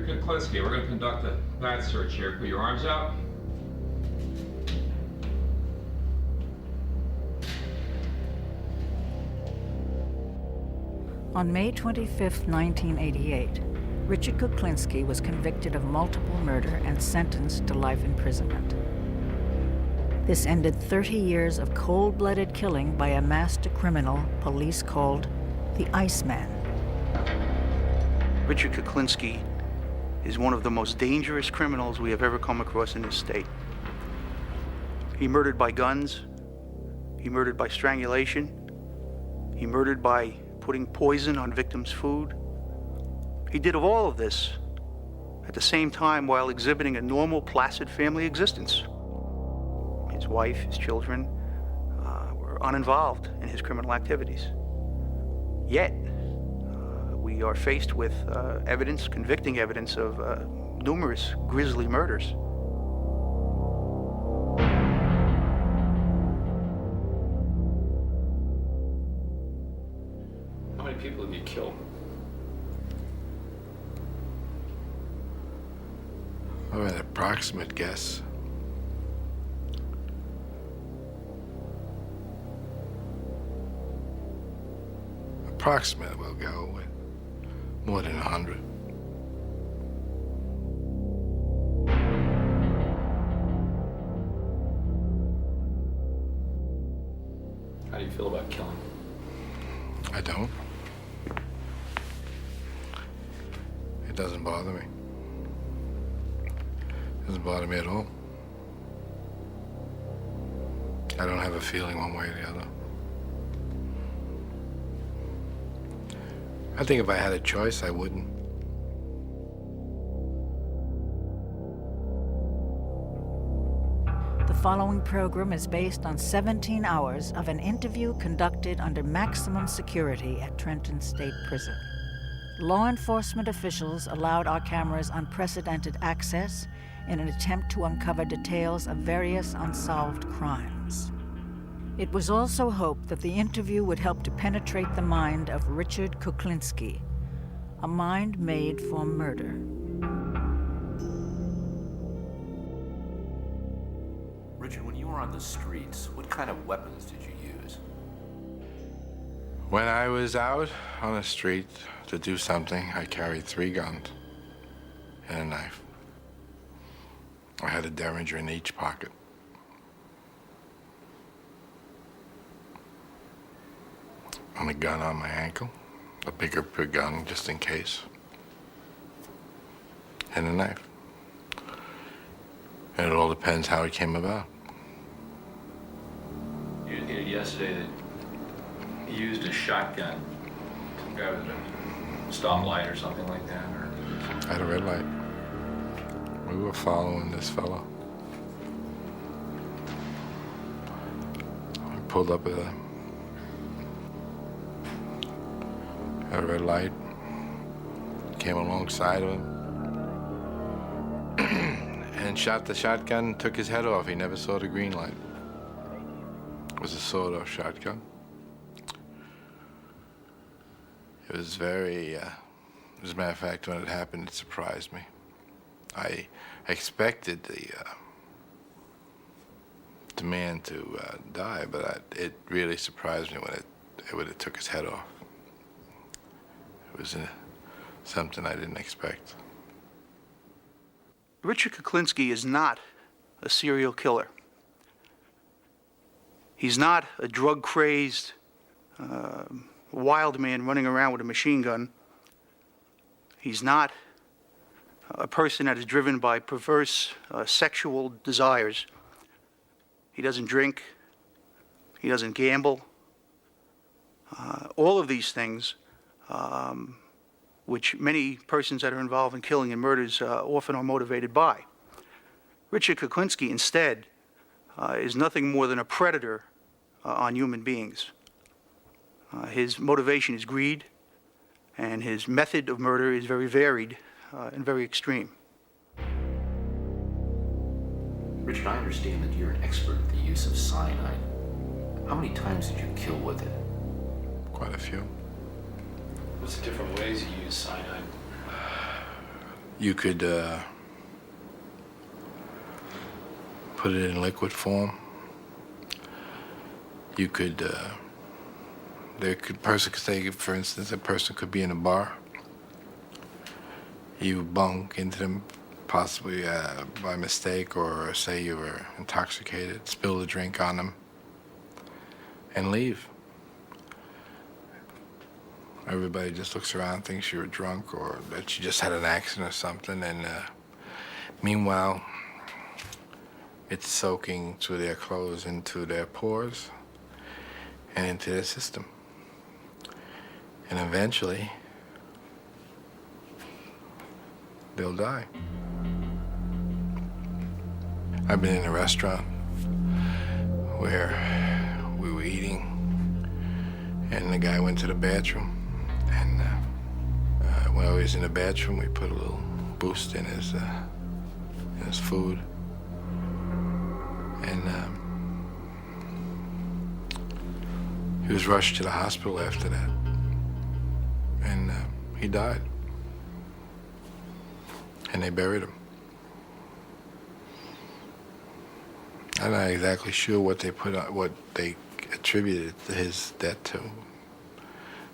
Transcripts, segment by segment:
Richard Kuklinski. We're going to conduct a bat search here. Put your arms out. On May 25, 1988, Richard Kuklinski was convicted of multiple murder and sentenced to life imprisonment. This ended 30 years of cold-blooded killing by a master criminal police called the Iceman. Richard Kuklinski is one of the most dangerous criminals we have ever come across in this state. He murdered by guns, he murdered by strangulation, he murdered by putting poison on victims' food. He did all of this at the same time while exhibiting a normal, placid family existence. His wife, his children were uninvolved in his criminal activities. Yet, we are faced with evidence, convicting evidence of numerous grisly murders. How many people have you killed? Oh, an approximate guess. Approximate will go with more than 100. How do you feel about killing? I don't. It doesn't bother me. It doesn't bother me at all. I don't have a feeling one way or the other. I think if I had a choice, I wouldn't. The following program is based on 17 hours of an interview conducted under maximum security at Trenton State Prison. Law enforcement officials allowed our cameras unprecedented access in an attempt to uncover details of various unsolved crimes. It was also hoped that the interview would help to penetrate the mind of Richard Kuklinski, a mind made for murder. Richard, when you were on the streets, what kind of weapons did you use? When I was out on the street to do something, I carried 3 guns and a knife. I had a Derringer in each pocket. And a gun on my ankle, a bigger gun just in case, and a knife. And it all depends how it came about. You indicated yesterday that you used a shotgun to grab a stoplight or something like that, or? I had a red light. We were following this fellow. I pulled up at a red light, came alongside of him, and shot the shotgun, took his head off. He never saw the green light. It was a sawed-off shotgun. It was very, as a matter of fact, when it happened, it surprised me. I expected the man to die, but it really surprised me when it took his head off. It was something I didn't expect. Richard Kuklinski is not a serial killer. He's not a drug-crazed, wild man running around with a machine gun. He's not a person that is driven by perverse sexual desires. He doesn't drink. He doesn't gamble. All of these things, which many persons that are involved in killing and murders often are motivated by. Richard Kuklinski, instead, is nothing more than a predator on human beings. His motivation is greed, and his method of murder is very varied and very extreme. Richard, I understand that you're an expert at the use of cyanide. How many times did you kill with it? Quite a few. What's the different ways you use cyanide? You could put it in liquid form. You could, person could say, for instance, a person could be in a bar. You bunk into them possibly by mistake, or say you were intoxicated, spill the drink on them, and leave. Everybody just looks around, thinks you were drunk or that you just had an accident or something, and meanwhile, it's soaking through their clothes into their pores and into their system. And eventually, they'll die. I've been in a restaurant where we were eating, and the guy went to the bathroom. And when I was in the bathroom, we put a little boost in his food. And he was rushed to the hospital after that. And he died. And they buried him. I'm not exactly sure what they put on, what they attributed his death to.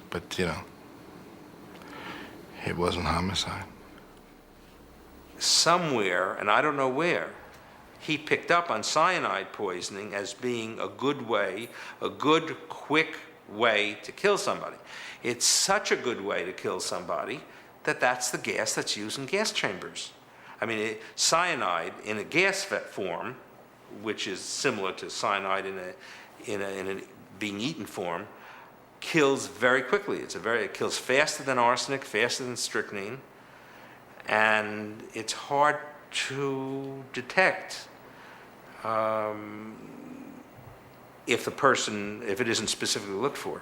But, you know, it wasn't homicide. Somewhere, and I don't know where, he picked up on cyanide poisoning as being a good way, a good, quick way to kill somebody. It's such a good way to kill somebody that that's the gas that's used in gas chambers. I mean, cyanide in a gas form, which is similar to cyanide in a being eaten form, kills very quickly. It kills faster than arsenic, faster than strychnine, and it's hard to detect if it isn't specifically looked for.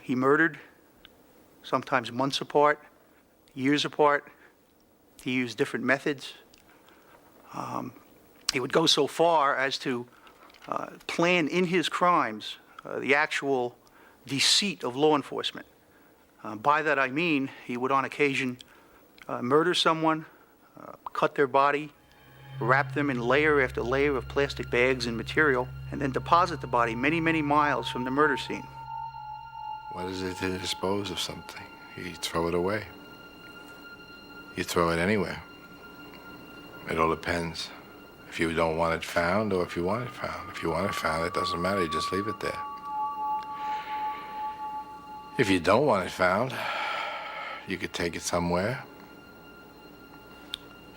He murdered, sometimes months apart, years apart. He used different methods. He would go so far as to plan in his crimes the actual deceit of law enforcement. By that I mean he would on occasion murder someone, cut their body, wrap them in layer after layer of plastic bags and material, and then deposit the body many, many miles from the murder scene. What is it to dispose of something? You throw it away. You throw it anywhere. It all depends if you don't want it found or if you want it found. If you want it found, it doesn't matter, you just leave it there. If you don't want it found, you could take it somewhere.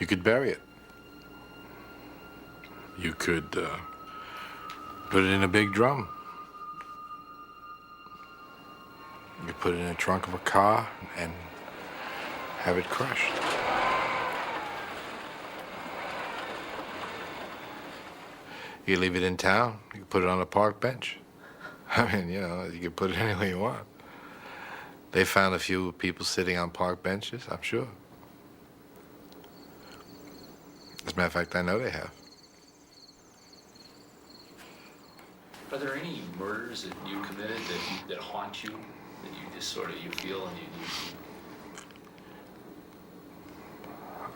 You could bury it. You could put it in a big drum. You could put it in the trunk of a car and have it crushed. You leave it in town, you can put it on a park bench. I mean, you know, you can put it anywhere you want. They found a few people sitting on park benches, I'm sure. As a matter of fact, I know they have. Are there any murders that you committed that haunt you, that you just sort of, you feel and you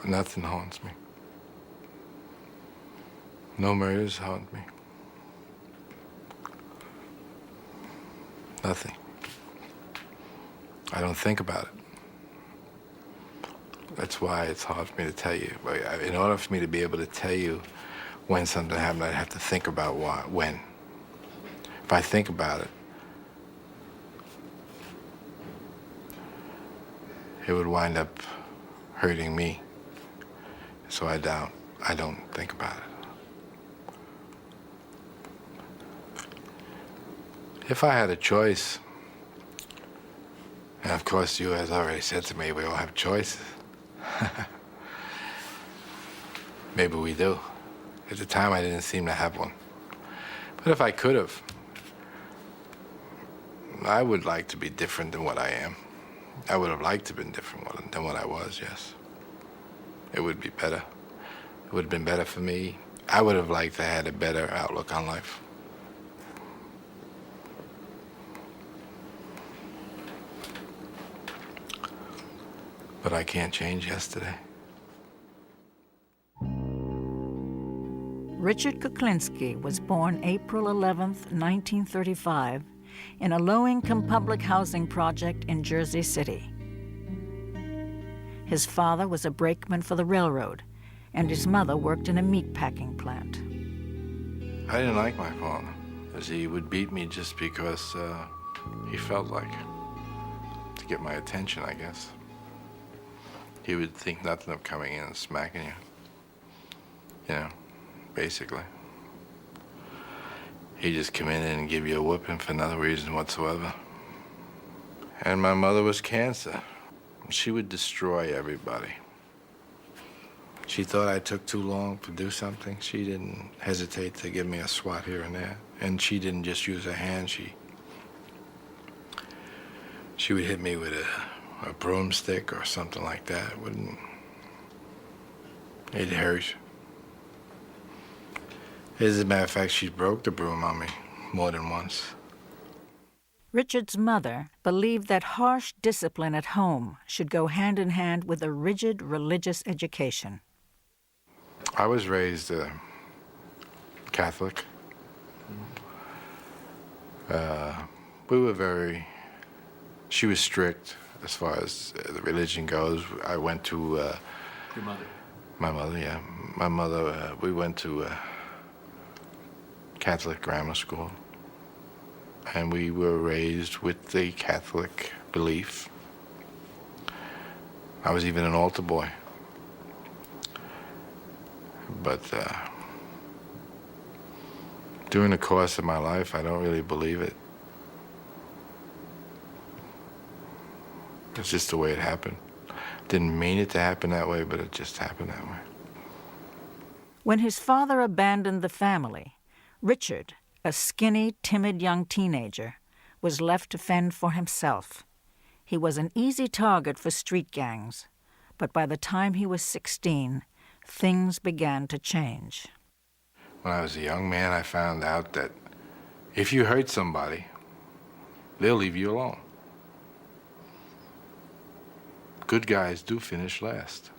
Nothing haunts me. No murders haunt me. Nothing. I don't think about it. That's why it's hard for me to tell you. In order for me to be able to tell you when something happened, I'd have to think about when. If I think about it, it would wind up hurting me. So I don't think about it. If I had a choice, and of course you has already said to me, we all have choices. Maybe we do. At the time I didn't seem to have one. But if I could have, I would like to be different than what I am. I would have liked to have been different than what I was, yes. It would be better. It would have been better for me. I would have liked to have had a better outlook on life. But I can't change yesterday. Richard Kuklinski was born April 11, 1935, in a low-income public housing project in Jersey City. His father was a brakeman for the railroad, and his mother worked in a meatpacking plant. I didn't like my father, as he would beat me just because he felt like it, to get my attention, I guess. He would think nothing of coming in and smacking you, basically. He'd just come in and give you a whooping for no reason whatsoever. And my mother was cancer. She would destroy everybody. She thought I took too long to do something. She didn't hesitate to give me a swat here and there. And she didn't just use her hand. She would hit me with a broomstick or something like that. It hurt. As a matter of fact, she broke the broom on me more than once. Richard's mother believed that harsh discipline at home should go hand in hand with a rigid religious education. I was raised Catholic. She was strict as far as the religion goes. I went to... Your mother? My mother, yeah. My mother, we went to Catholic grammar school. And we were raised with the Catholic belief. I was even an altar boy. But during the course of my life, I don't really believe it. It's just the way it happened. Didn't mean it to happen that way, but it just happened that way. When his father abandoned the family, Richard, a skinny, timid young teenager, was left to fend for himself. He was an easy target for street gangs, but by the time he was 16, things began to change. When I was a young man, I found out that if you hurt somebody, they'll leave you alone. Good guys do finish last.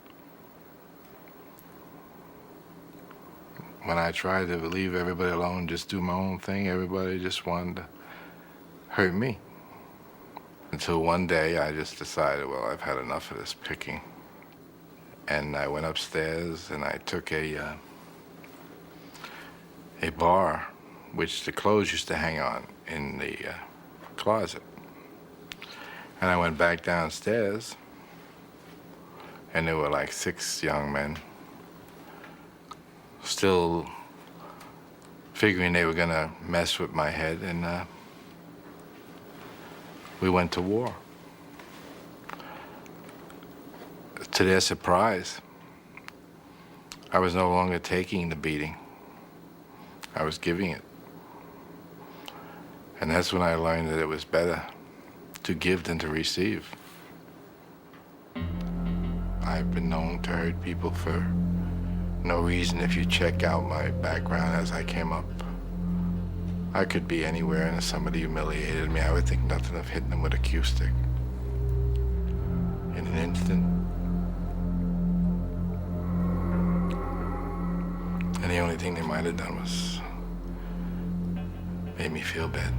When I tried to leave everybody alone, just do my own thing, everybody just wanted to hurt me. Until one day I just decided, well, I've had enough of this picking. And I went upstairs and I took a bar, which the clothes used to hang on in the closet. And I went back downstairs, and there were like 6 young men still figuring they were gonna mess with my head, and we went to war. To their surprise, I was no longer taking the beating. I was giving it. And that's when I learned that it was better to give than to receive. I've been known to hurt people for no reason. If you check out my background as I came up, I could be anywhere, and if somebody humiliated me, I would think nothing of hitting them with a cue stick. In an instant. And the only thing they might have done was made me feel bad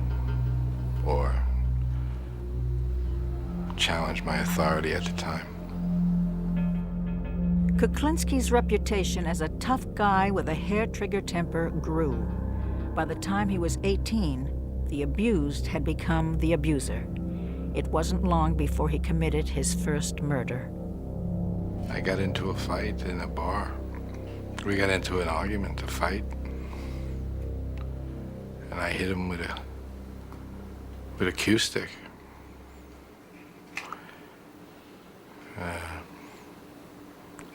or challenge my authority at the time. Kuklinski's reputation as a tough guy with a hair-trigger temper grew. By the time he was 18, the abused had become the abuser. It wasn't long before he committed his first murder. I got into a fight in a bar. We got into an argument, a fight. And I hit him with a cue stick.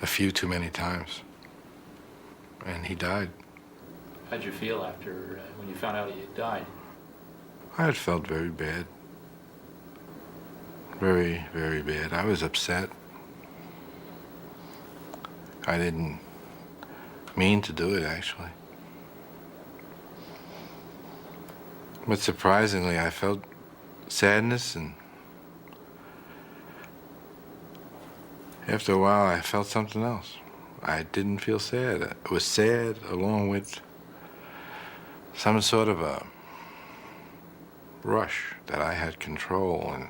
A few too many times. And he died. How'd you feel after, when you found out he had died? I had felt very bad. Very, very bad. I was upset. I didn't mean to do it, actually. But surprisingly, I felt sadness, and after a while, I felt something else. I didn't feel sad. It was sad along with some sort of a rush that I had control, and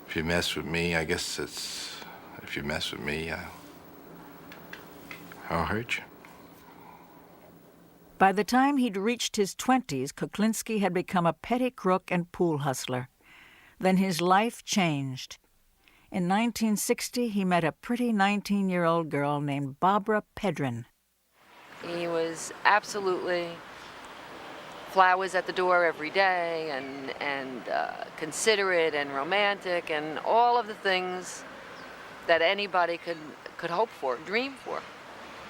if you mess with me, I guess if you mess with me, I'll hurt you. By the time he'd reached his 20s, Kuklinski had become a petty crook and pool hustler. Then his life changed. In 1960, he met a pretty 19-year-old girl named Barbara Pedrin. He was absolutely flowers at the door every day, and considerate and romantic, and all of the things that anybody could hope for, dream for.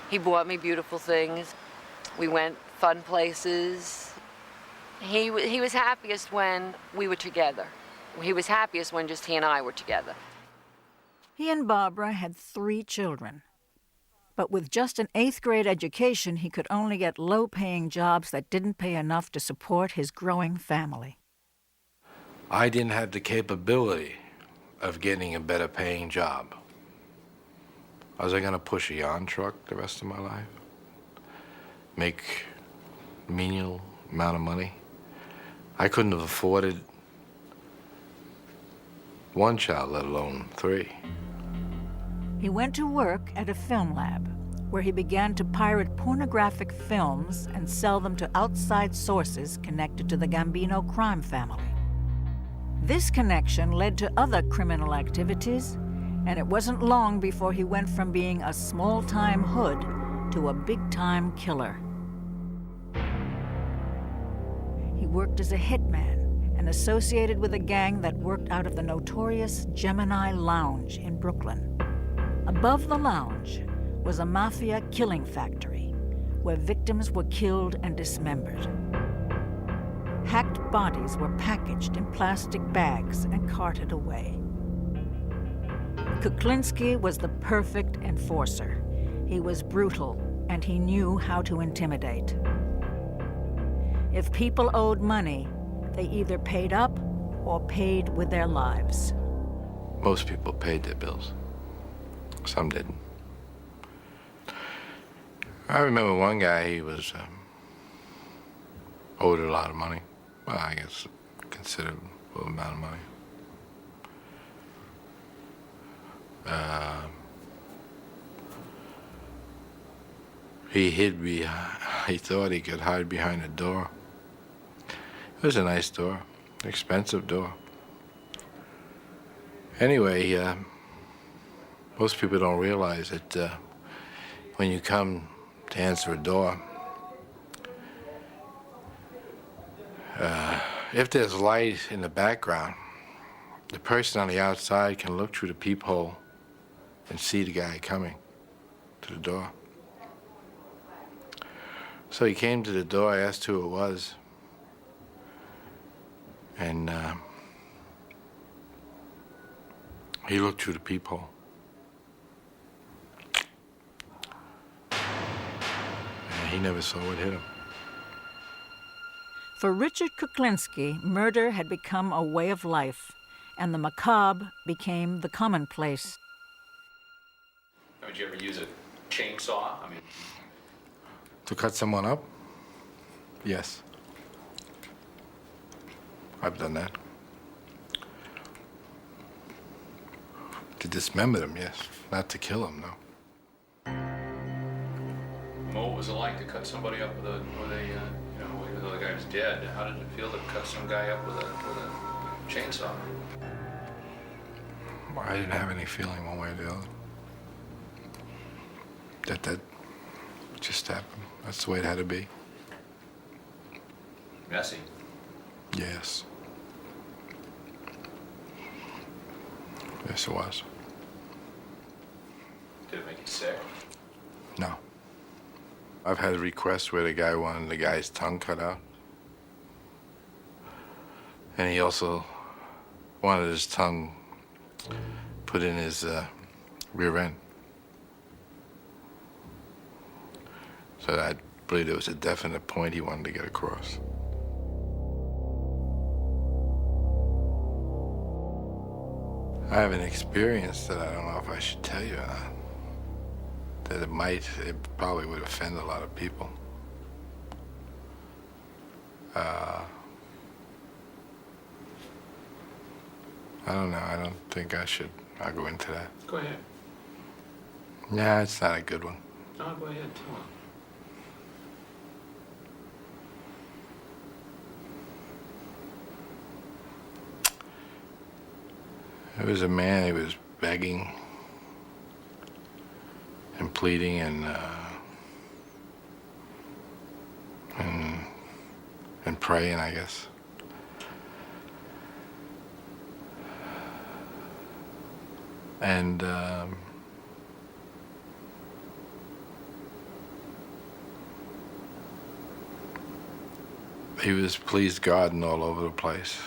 He bought me beautiful things. We went fun places. He was happiest when we were together. He was happiest when just he and I were together. He and Barbara had 3 children. But with just an 8th grade education, he could only get low-paying jobs that didn't pay enough to support his growing family. I didn't have the capability of getting a better paying job. Was I gonna push a yarn truck the rest of my life? Make a menial amount of money? I couldn't have afforded 1 child, let alone 3. He went to work at a film lab, where he began to pirate pornographic films and sell them to outside sources connected to the Gambino crime family. This connection led to other criminal activities, and it wasn't long before he went from being a small-time hood to a big-time killer. He worked as a hitman and associated with a gang that worked out of the notorious Gemini Lounge in Brooklyn. Above the lounge was a Mafia killing factory where victims were killed and dismembered. Hacked bodies were packaged in plastic bags and carted away. Kuklinski was the perfect enforcer. He was brutal, and he knew how to intimidate. If people owed money, they either paid up or paid with their lives. Most people paid their bills. Some didn't. I remember one guy, he was owed a lot of money. Well, I guess considerable amount of money. He thought he could hide behind a door. It was a nice door, expensive door. Anyway, most people don't realize that when you come to answer a door, if there's light in the background, the person on the outside can look through the peephole and see the guy coming to the door. So he came to the door, I asked who it was, and he looked through the peephole. And he never saw what hit him. For Richard Kuklinski, murder had become a way of life, and the macabre became the commonplace. Did you ever use a chainsaw? I mean, To cut someone up? Yes. I've done that. To dismember them, yes. Not to kill them, no. what was it like to cut somebody up with a even though the guy was dead? How did it feel to cut some guy up with a chainsaw? I didn't have any feeling one way or the other. That just happened. That's the way it had to be. Messy. Yes. Yes, it was. Did it make you sick? No. I've had requests where the guy wanted the guy's tongue cut out. And he also wanted his tongue put in his rear end. So I believe there was a definite point he wanted to get across. I have an experience that I don't know if I should tell you or not. That it probably would offend a lot of people. I don't know. I don't think I'll go into that. Go ahead. Yeah, it's not a good one. No, go ahead. Tell him. There was a man, he was begging and pleading and praying, I guess. And he was pleased God and all over the place.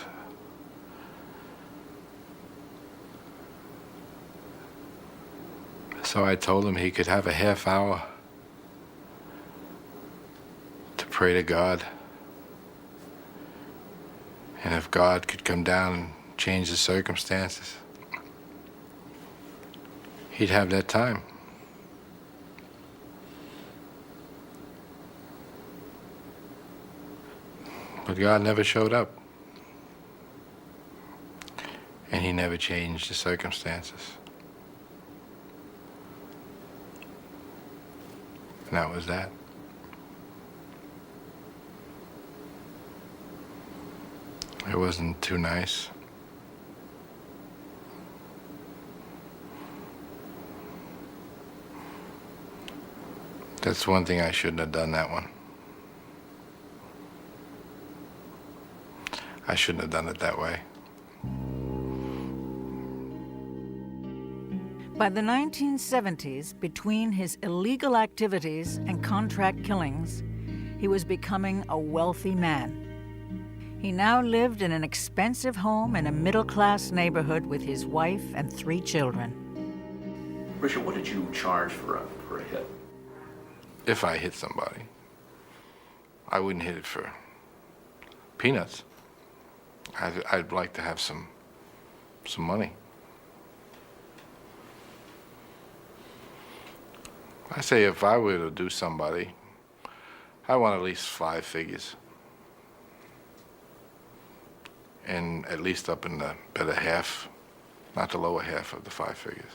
So I told him he could have a half hour to pray to God. And if God could come down and change the circumstances, he'd have that time. But God never showed up. And he never changed the circumstances. And that was that. It wasn't too nice. That's one thing I shouldn't have done, that one. I shouldn't have done it that way. By the 1970s, between his illegal activities and contract killings, he was becoming a wealthy man. He now lived in an expensive home in a middle-class neighborhood with his wife and 3 children. Richard, what did you charge for a hit? If I hit somebody, I wouldn't hit it for peanuts. I'd like to have some money. I say if I were to do somebody, I want at least 5 figures. And at least up in the better half, not the lower half of the 5 figures.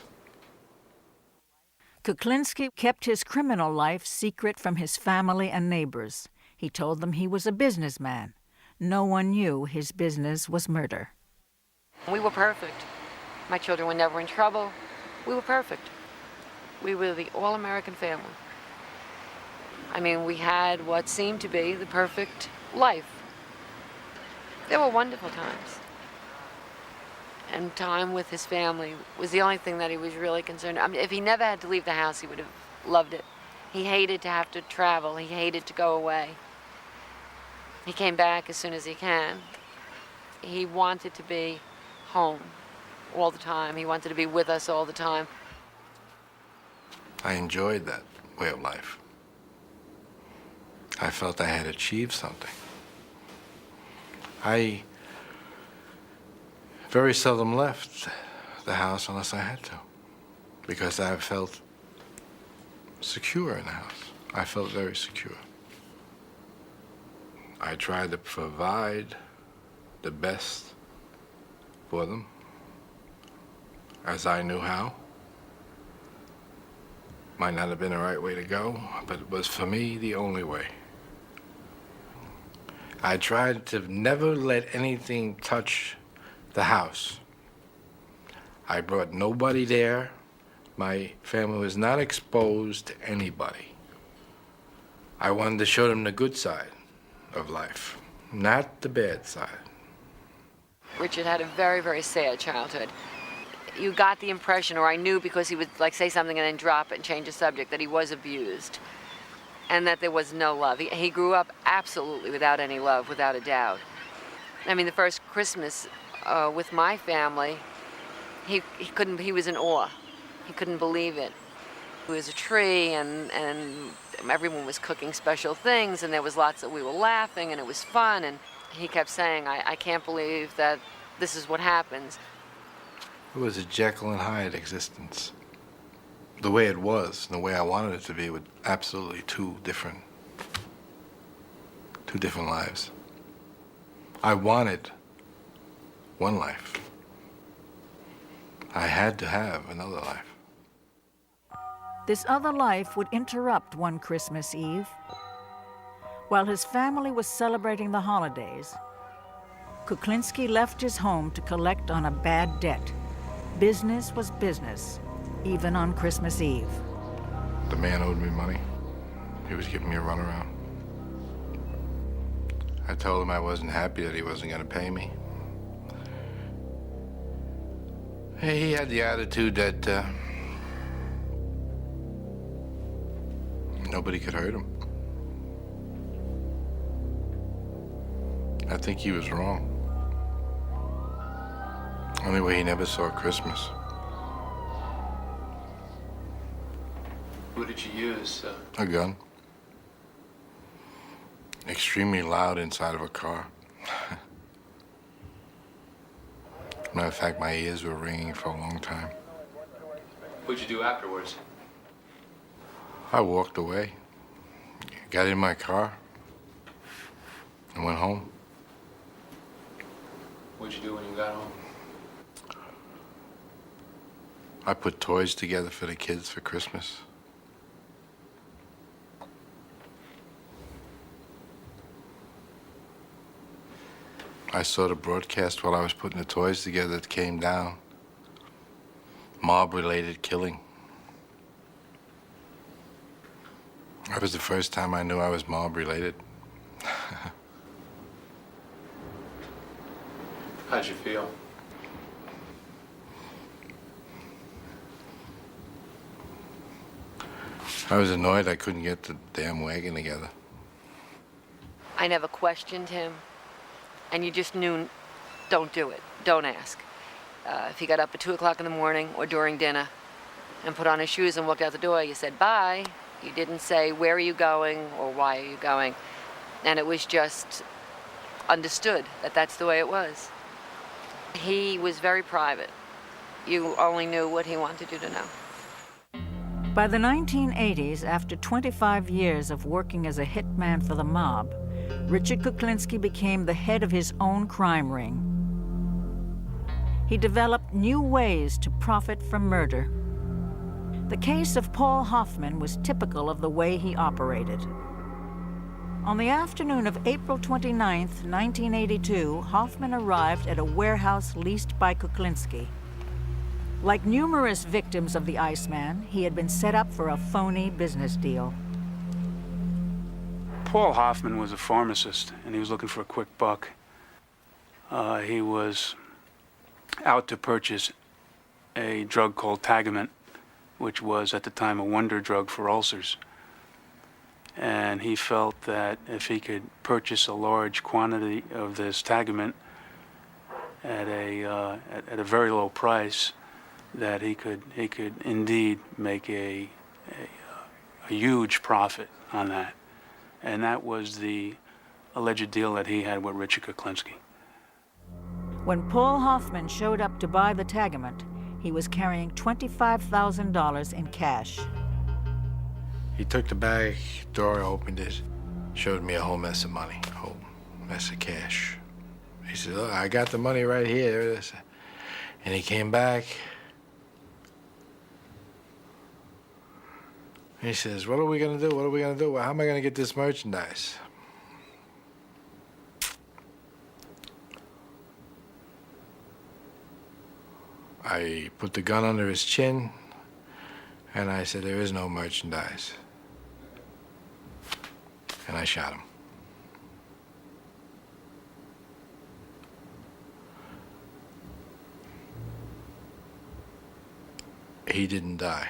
Kuklinski kept his criminal life secret from his family and neighbors. He told them he was a businessman. No one knew his business was murder. We were perfect. My children were never in trouble. We were perfect. We were the all-American family. I mean, we had what seemed to be the perfect life. There were wonderful times. And time with his family was the only thing that he was really concerned. I mean, if he never had to leave the house, he would have loved it. He hated to have to travel. He hated to go away. He came back as soon as he can. He wanted to be home all the time. He wanted to be with us all the time. I enjoyed that way of life. I felt I had achieved something. I very seldom left the house unless I had to, because I felt secure in the house. I felt very secure. I tried to provide the best for them as I knew how. Might not have been the right way to go, but it was for me the only way. I tried to never let anything touch the house. I brought nobody there. My family was not exposed to anybody. I wanted to show them the good side of life, not the bad side. Richard had a very, very sad childhood. You got the impression, or I knew because he would like say something and then drop it and change the subject, that he was abused and that there was no love. He grew up absolutely without any love, without a doubt. I mean, the first Christmas with my family, he was in awe. He couldn't believe it. It was a tree and everyone was cooking special things and there was lots of, we were laughing and it was fun, and he kept saying, I can't believe that this is what happens. It was a Jekyll and Hyde existence. The way it was and the way I wanted it to be were absolutely two different lives. I wanted one life. I had to have another life. This other life would interrupt one Christmas Eve. While his family was celebrating the holidays, Kuklinski left his home to collect on a bad debt. Business was business, even on Christmas Eve. The man owed me money. He was giving me a runaround. I told him I wasn't happy that he wasn't going to pay me. He had the attitude that nobody could hurt him. I think he was wrong. Anyway, he never saw Christmas. What did you use? A gun. Extremely loud inside of a car. Matter of fact, my ears were ringing for a long time. What'd you do afterwards? I walked away, got in my car, and went home. What'd you do when you got home? I put toys together for the kids for Christmas. I saw the broadcast while I was putting the toys together that came down. Mob-related killing. That was the first time I knew I was mob-related. How'd you feel? I was annoyed I couldn't get the damn wagon together. I never questioned him, and you just knew, don't do it, don't ask. If he got up at 2 o'clock in the morning or during dinner and put on his shoes and walked out the door, you said bye. You didn't say, where are you going or why are you going? And it was just understood that that's the way it was. He was very private. You only knew what he wanted you to know. By the 1980s, after 25 years of working as a hitman for the mob, Richard Kuklinski became the head of his own crime ring. He developed new ways to profit from murder. The case of Paul Hoffman was typical of the way he operated. On the afternoon of April 29, 1982, Hoffman arrived at a warehouse leased by Kuklinski. Like numerous victims of the Iceman, he had been set up for a phony business deal. Paul Hoffman was a pharmacist, and he was looking for a quick buck. He was out to purchase a drug called Tagament, which was at the time a wonder drug for ulcers. And he felt that if he could purchase a large quantity of this Tagament at a very low price, that he could indeed make a huge profit on that. And that was the alleged deal that he had with Richard Kuklinski. When Paul Hoffman showed up to buy the Tagament, he was carrying $25,000 in cash. He took the bag, door opened it, showed me a whole mess of money, a whole mess of cash. He said, look, I got the money right here. And he came back. He says, what are we gonna do? What are we gonna do? How am I gonna get this merchandise? I put the gun under his chin, and I said, there is no merchandise. And I shot him. He didn't die.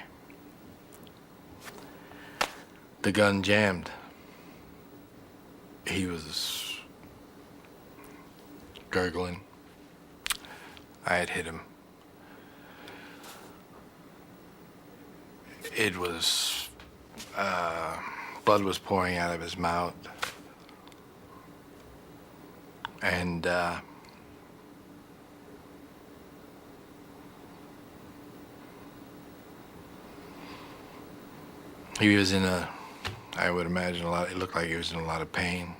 The gun jammed. He was gurgling. I had hit him. It was, blood was pouring out of his mouth. And he was in I would imagine it looked like he was in a lot of pain.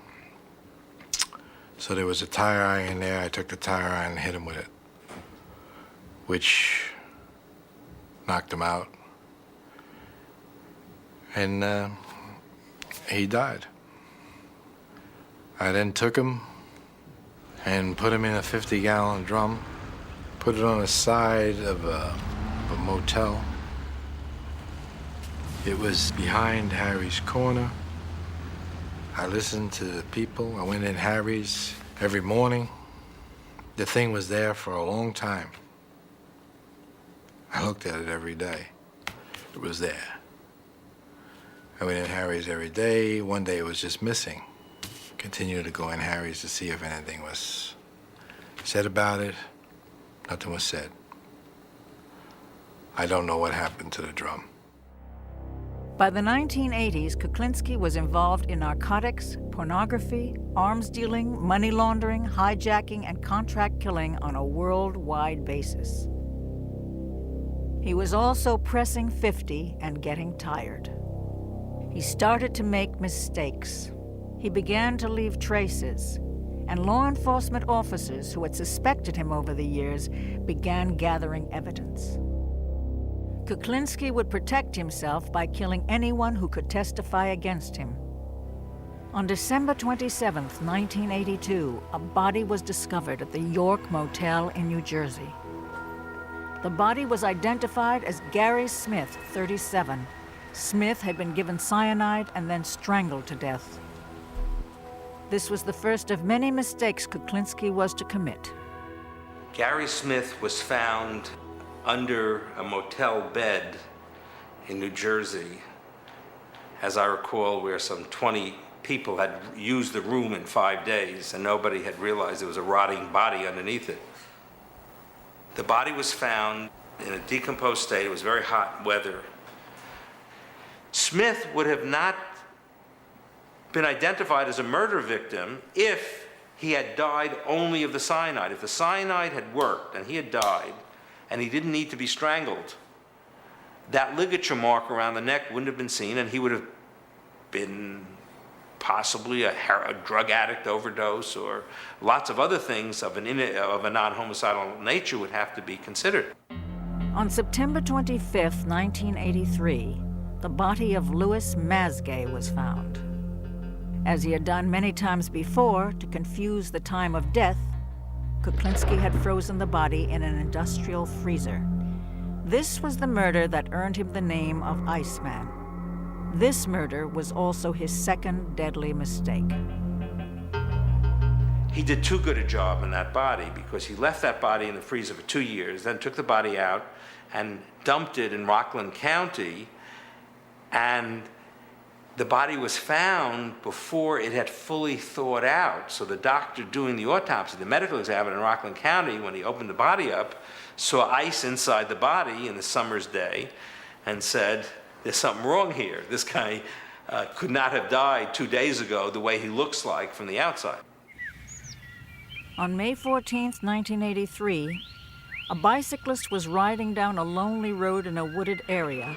So there was a tire iron there. I took the tire iron and hit him with it, which knocked him out. And he died. I then took him and put him in a 50-gallon drum, put it on the side of a motel. It was behind Harry's corner. I listened to the people. I went in Harry's every morning. The thing was there for a long time. I looked at it every day. It was there. I went in Harry's every day. One day it was just missing. Continued to go in Harry's to see if anything was said about it. Nothing was said. I don't know what happened to the drum. By the 1980s, Kuklinski was involved in narcotics, pornography, arms dealing, money laundering, hijacking, and contract killing on a worldwide basis. He was also pressing 50 and getting tired. He started to make mistakes. He began to leave traces, and law enforcement officers who had suspected him over the years began gathering evidence. Kuklinski would protect himself by killing anyone who could testify against him. On December 27, 1982, a body was discovered at the York Motel in New Jersey. The body was identified as Gary Smith, 37. Smith had been given cyanide and then strangled to death. This was the first of many mistakes Kuklinski was to commit. Gary Smith was found under a motel bed in New Jersey, as I recall, where some 20 people had used the room in 5 days and nobody had realized there was a rotting body underneath it. The body was found in a decomposed state. It was very hot weather. Smith would have not been identified as a murder victim if he had died only of the cyanide. If the cyanide had worked and he had died, and he didn't need to be strangled, that ligature mark around the neck wouldn't have been seen, and he would have been possibly a drug addict overdose, or lots of other things of a non-homicidal nature would have to be considered. On September 25, 1983, the body of Louis Masgay was found. As he had done many times before to confuse the time of death, Kuklinski had frozen the body in an industrial freezer. This was the murder that earned him the name of Iceman. This murder was also his second deadly mistake. He did too good a job in that body because he left that body in the freezer for 2 years, then took the body out and dumped it in Rockland County, and the body was found before it had fully thawed out. So the doctor doing the autopsy, the medical examiner in Rockland County, when he opened the body up, saw ice inside the body in the summer's day and said, there's something wrong here. This guy could not have died 2 days ago the way he looks like from the outside. On May 14, 1983, a bicyclist was riding down a lonely road in a wooded area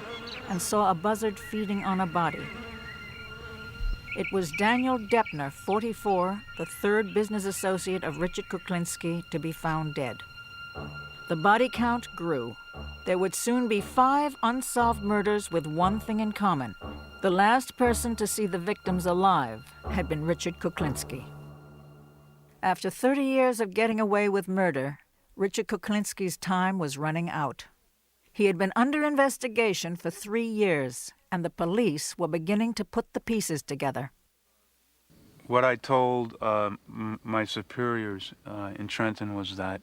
and saw a buzzard feeding on a body. It was Daniel Deppner, 44, the third business associate of Richard Kuklinski, to be found dead. The body count grew. There would soon be 5 unsolved murders with one thing in common. The last person to see the victims alive had been Richard Kuklinski. After 30 years of getting away with murder, Richard Kuklinski's time was running out. He had been under investigation for 3 years, and the police were beginning to put the pieces together. What I told my superiors in Trenton was that,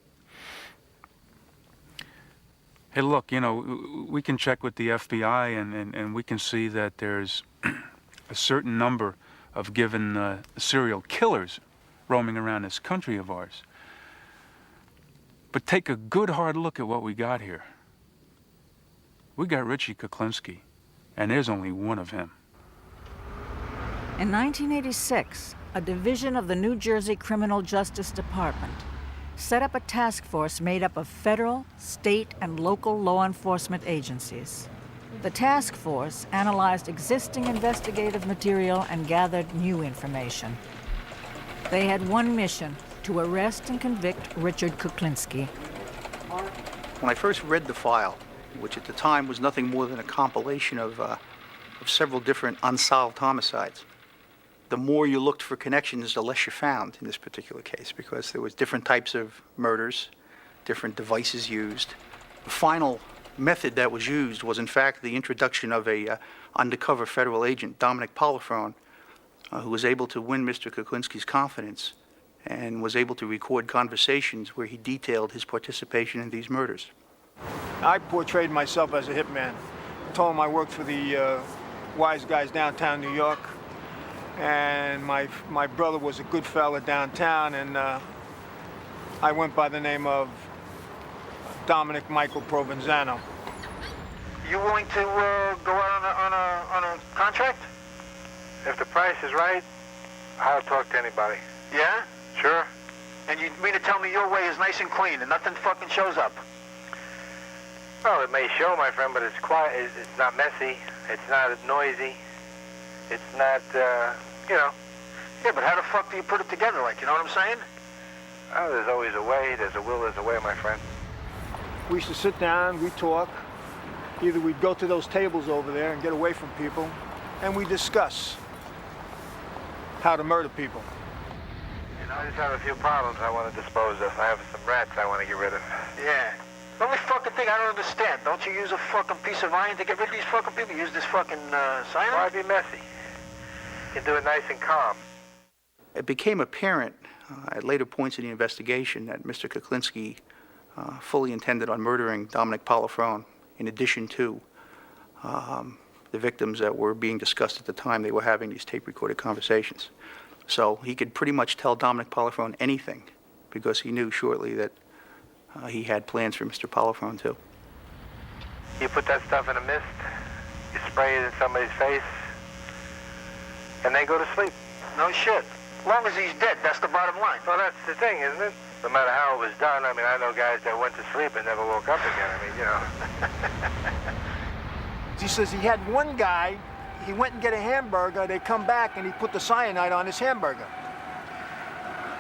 hey, look, you know, we can check with the FBI and we can see that there's a certain number of given serial killers roaming around this country of ours. But take a good hard look at what we got here. We got Richie Kuklinski, and there's only one of him. In 1986, a division of the New Jersey Criminal Justice Department set up a task force made up of federal, state, and local law enforcement agencies. The task force analyzed existing investigative material and gathered new information. They had one mission: to arrest and convict Richard Kuklinski. When I first read the file, which at the time was nothing more than a compilation of several different unsolved homicides, the more you looked for connections, the less you found in this particular case, because there was different types of murders, different devices used. The final method that was used was, in fact, the introduction of a undercover federal agent, Dominic Polifrone, who was able to win Mr. Kuklinski's confidence and was able to record conversations where he detailed his participation in these murders. I portrayed myself as a hitman. Told him I worked for the wise guys downtown New York, and my brother was a good fella downtown, and I went by the name of Dominic Michael Provenzano. You willing to go out on a contract? If the price is right, I'll talk to anybody. Yeah? Sure. And you mean to tell me your way is nice and clean and nothing fucking shows up? Well, it may show, my friend, but it's quiet. It's not messy. It's not noisy. It's not, you know. Yeah, but how the fuck do you put it together, like, you know what I'm saying? Oh, there's always a way. There's a will, there's a way, my friend. We used to sit down, we talk. Either we'd go to those tables over there and get away from people, and we discuss how to murder people. You know, I just have a few problems I want to dispose of. I have some rats I want to get rid of. Yeah. The only fucking thing I don't understand, don't you use a fucking piece of iron to get rid of these fucking people? You use this fucking cyanide? Why be messy? You can do it nice and calm. It became apparent at later points in the investigation that Mr. Kuklinski fully intended on murdering Dominic Polifrone, in addition to the victims that were being discussed at the time they were having these tape-recorded conversations. So he could pretty much tell Dominic Polifrone anything, because he knew shortly that he had plans for Mr. Polifrone too. You put that stuff in a mist, you spray it in somebody's face, and they go to sleep. No shit. As long as he's dead, that's the bottom line. Well, that's the thing, isn't it? No matter how it was done, I mean, I know guys that went to sleep and never woke up again. I mean, you know. He says he had one guy, he went and get a hamburger, they come back and he put the cyanide on his hamburger.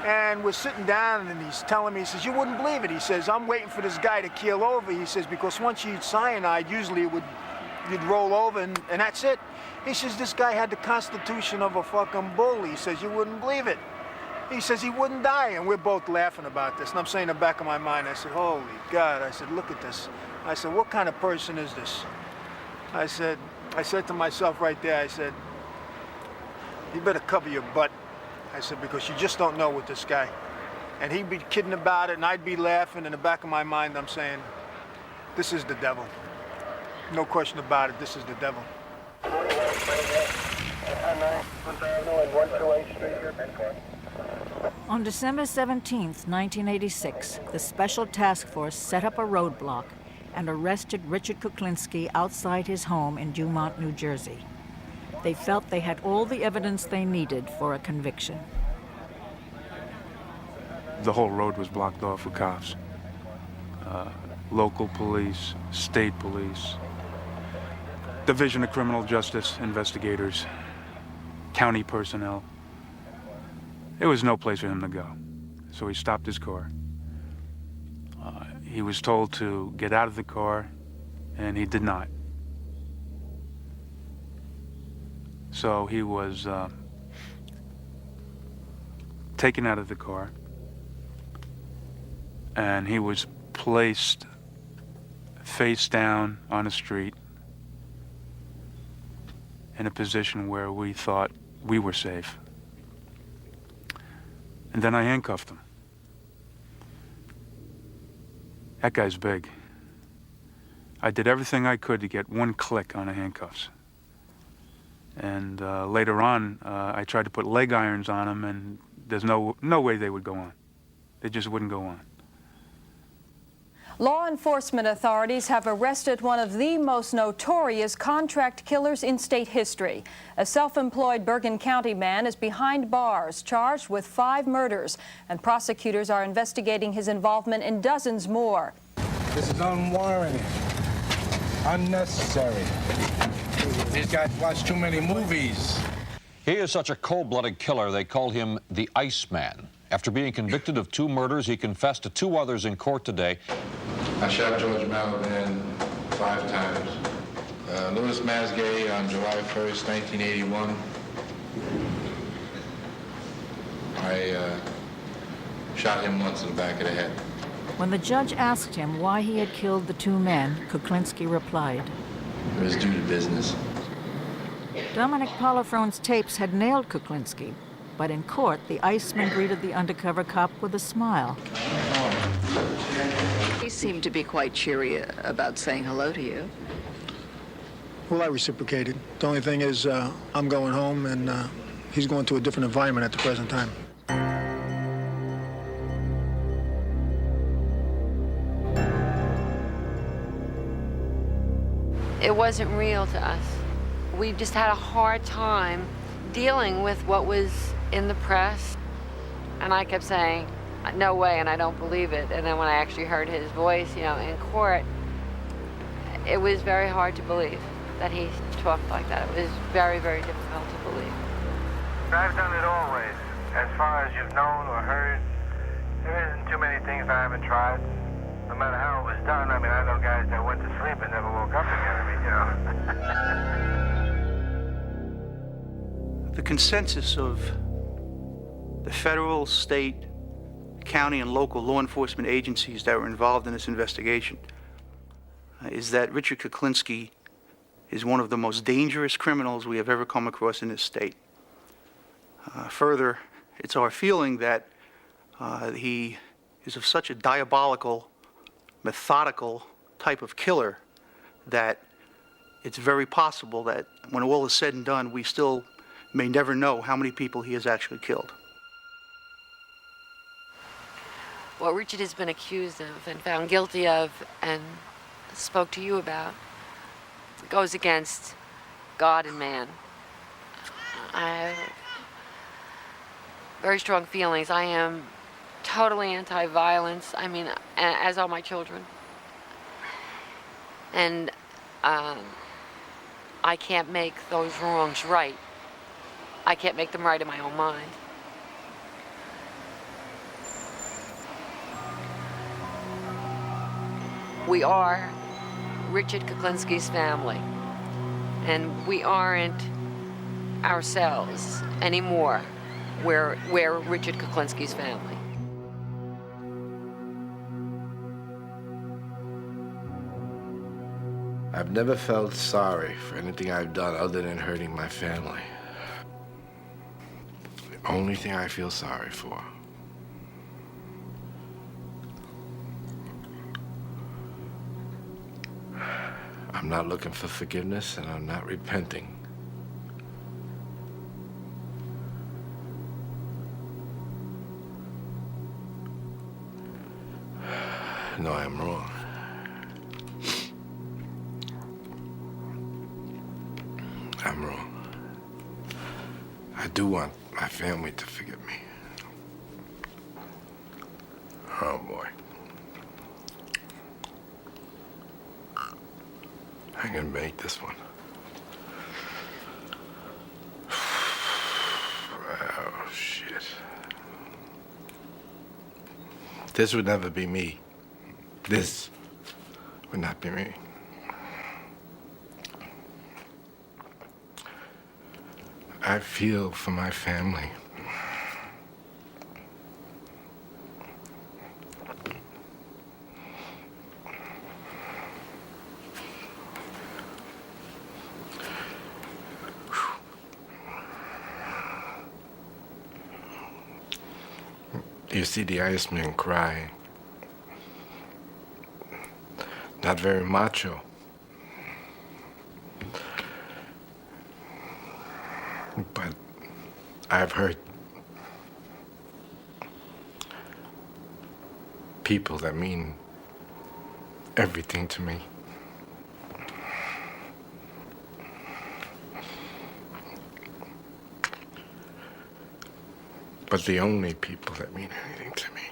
And we're sitting down and he's telling me, he says, you wouldn't believe it. He says, I'm waiting for this guy to keel over. He says, because once you eat cyanide, usually you'd roll over and that's it. He says, this guy had the constitution of a fucking bull. He says, you wouldn't believe it. He says he wouldn't die, and we're both laughing about this. And I'm saying in the back of my mind, I said, holy God. I said, look at this. I said, what kind of person is this? I said to myself right there, I said, you better cover your butt. I said, because you just don't know with this guy. And he'd be kidding about it, and I'd be laughing. In the back of my mind, I'm saying, this is the devil. No question about it, this is the devil. On December 17, 1986, the Special Task Force set up a roadblock and arrested Richard Kuklinski outside his home in Dumont, New Jersey. They felt they had all the evidence they needed for a conviction. The whole road was blocked off with cops. Local police, state police, Division of Criminal Justice investigators, county personnel. There was no place for him to go. So he stopped his car. He was told to get out of the car, and he did not. So he was taken out of the car, and he was placed face down on a street in a position where we thought we were safe. And then I handcuffed him. That guy's big. I did everything I could to get one click on the handcuffs. And later on, I tried to put leg irons on him, and there's no way they would go on. They just wouldn't go on. Law enforcement authorities have arrested one of the most notorious contract killers in state history. A self-employed Bergen County man is behind bars, charged with 5 murders, and prosecutors are investigating his involvement in dozens more. This is unwarranted, unnecessary. These guys watch too many movies. He is such a cold-blooded killer, they call him the Iceman. After being convicted of 2 murders, he confessed to 2 others in court today. I shot George Malaban 5 times. Louis Masgay on July 1st, 1981. I shot him once in the back of the head. When the judge asked him why he had killed the 2 men, Kuklinski replied, It was due to business. Dominic Polifrone's tapes had nailed Kuklinski, but in court, the Iceman greeted the undercover cop with a smile. He seemed to be quite cheery about saying hello to you. Well, I reciprocated. The only thing is, I'm going home, and he's going to a different environment at the present time. It wasn't real to us. We just had a hard time dealing with what was in the press. And I kept saying, no way, and I don't believe it. And then when I actually heard his voice, you know, in court, it was very hard to believe that he talked like that. It was very, very difficult to believe. I've done it always. As far as you've known or heard, there isn't too many things I haven't tried. No matter how it was done. I mean, I know guys that went to sleep and never woke up again. I mean, you know. The consensus of the federal, state, county, and local law enforcement agencies that were involved in this investigation is that Richard Kuklinski is one of the most dangerous criminals we have ever come across in this state. Further, it's our feeling that he is of such a diabolical, methodical type of killer that it's very possible that when all is said and done, we still may never know how many people he has actually killed. What Richard has been accused of and found guilty of and spoke to you about goes against God and man. I have very strong feelings. I am totally anti-violence. I mean, as are my children. And I can't make those wrongs right. I can't make them right in my own mind. We are Richard Kuklinski's family, and we aren't ourselves anymore. We're Richard Kuklinski's family. I've never felt sorry for anything I've done other than hurting my family. The only thing I feel sorry for I'm not looking for forgiveness, and I'm not repenting. No, I'm wrong. I'm wrong. I do want my family to forgive me. Oh, boy. I can make this one. Oh, shit. This would never be me. This would not be me. I feel for my family. You see the Iceman cry. Not very macho. But I've heard people that mean everything to me. But the only people that mean anything to me.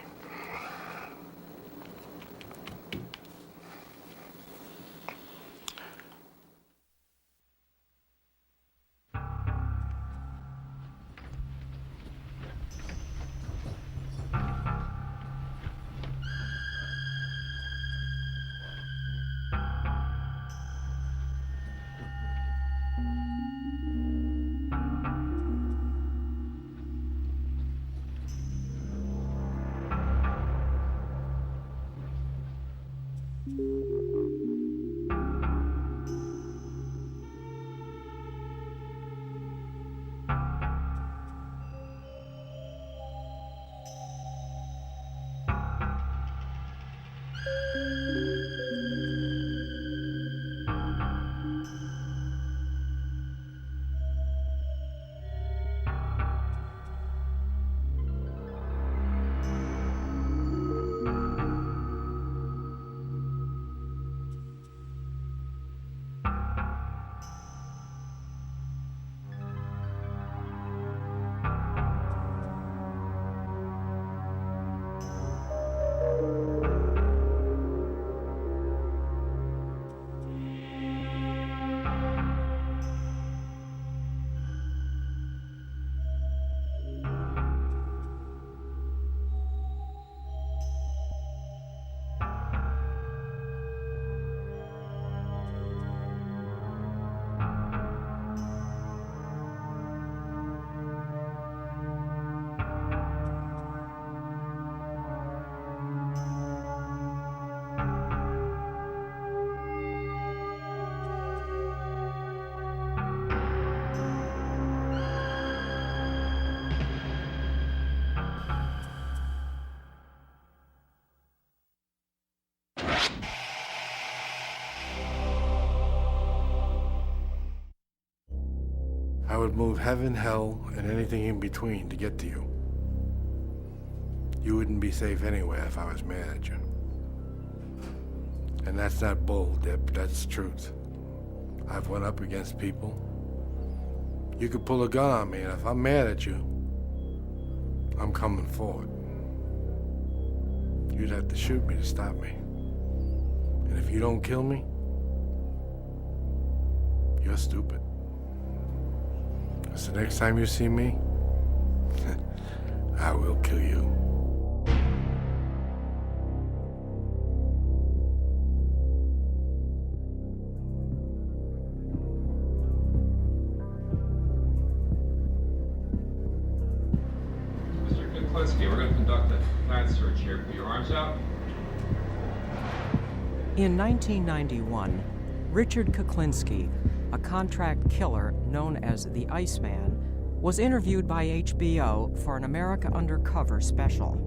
I would move heaven, hell, and anything in between to get to you. You wouldn't be safe anywhere if I was mad at you. And that's not bull, Dip, that's the truth. I've went up against people. You could pull a gun on me, and if I'm mad at you, I'm coming forward. You'd have to shoot me to stop me. And if you don't kill me, you're stupid. So next time you see me, I will kill you. Mr. Kuklinski, we're going to conduct a plant search here. Put your arms out. In 1991, Richard Kuklinski, a contract killer known as the Iceman, was interviewed by HBO for an America Undercover special.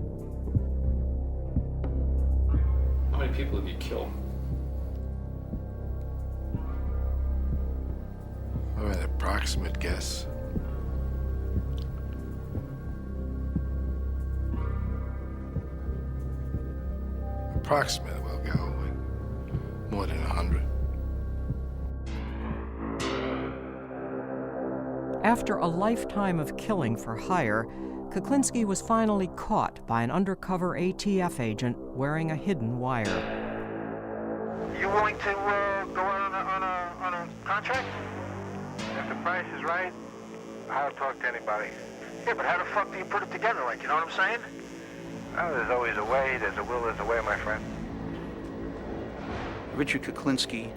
How many people have you killed? An approximate guess. Approximate, we'll go with more than 100. After a lifetime of killing for hire, Kuklinski was finally caught by an undercover ATF agent wearing a hidden wire. You willing to go on a contract? If the price is right, I'll talk to anybody. Yeah, but how the fuck do you put it together, like, you know what I'm saying? Well, there's always a way. There's a will, there's a way, my friend. Richard Kuklinski